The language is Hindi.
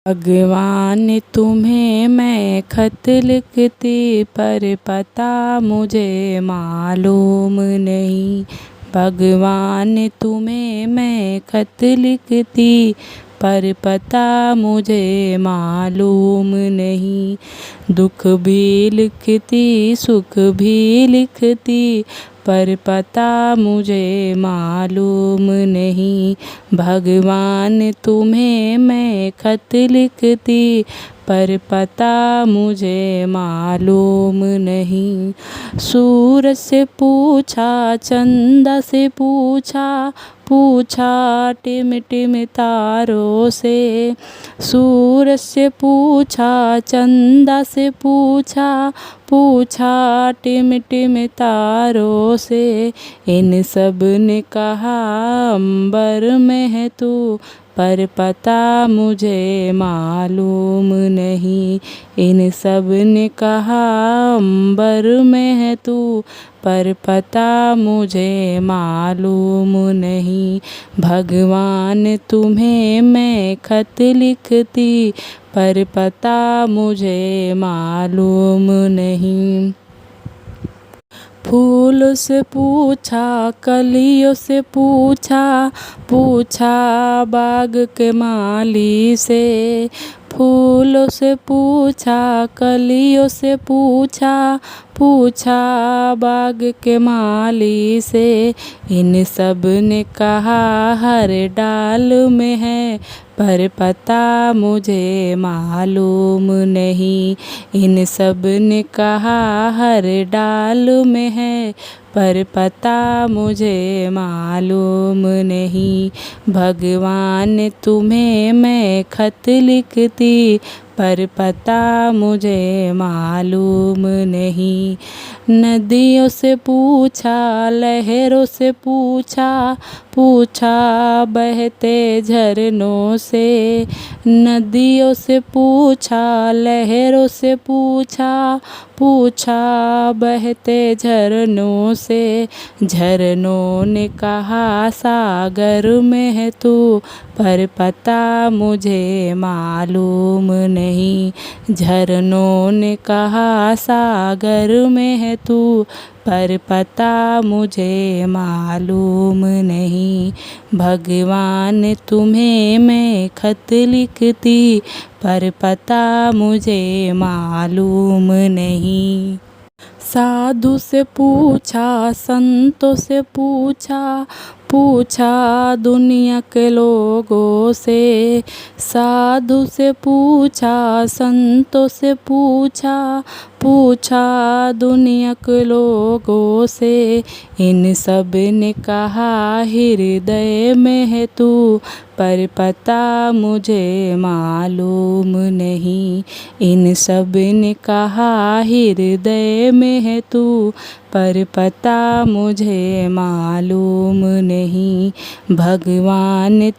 भगवान तुम्हें मैं खत लिखती पर पता मुझे मालूम नहीं। भगवान तुम्हें मैं खत लिखती पर पता मुझे मालूम नहीं। दुख भी लिखती सुख भी लिखती पर पता मुझे मालूम नहीं। भगवान तुम्हें मैं खत लिखती पर पता मुझे मालूम नहीं। सूरज से पूछा चंदा से पूछा पूछा टिम टिम तारों से। सूरज से पूछा चंदा से पूछा पूछा टिम टिम तारों से। इन सब ने कहा अंबर में है तू पर पता मुझे मालूम नहीं। इन सब ने कहा अंबर में है तू पर पता मुझे मालूम नहीं। भगवान तुम्हें मैं खत लिखती पर पता मुझे मालूम नहीं। फूलों से पूछा कलियों से पूछा पूछा बाग के माली से। फूलों से पूछा कलियों से पूछा पूछा बाग के माली से। इन सब ने कहा हर डाल में है पर पता मुझे मालूम नहीं। इन सब ने कहा हर डाल में है पर पता मुझे मालूम नहीं। भगवान तुम्हें मैं खत लिखती पर पता मुझे मालूम नहीं। नदियों से पूछा लहरों से पूछा पूछा बहते झरनों से। नदियों से पूछा लहरों से पूछा पूछा बहते झरनों से। झरनों ने कहा सागर में है तू पर पता मुझे मालूम नहीं। झरनों ने कहा सागर में है तू पर पता मुझे मालूम नहीं। भगवान तुम्हें मैं खत लिखती पर पता मुझे मालूम नहीं। साधु से पूछा संतों से पूछा पूछा दुनिया के लोगों से। साधु से पूछा संतों से पूछा पूछा दुनिया के लोगों से। इन सब ने कहा हृदय में है तू पर पता मुझे मालूम नहीं। इन सब ने कहा हृदय में है तू पर पता मुझे मालूम नहीं। भगवान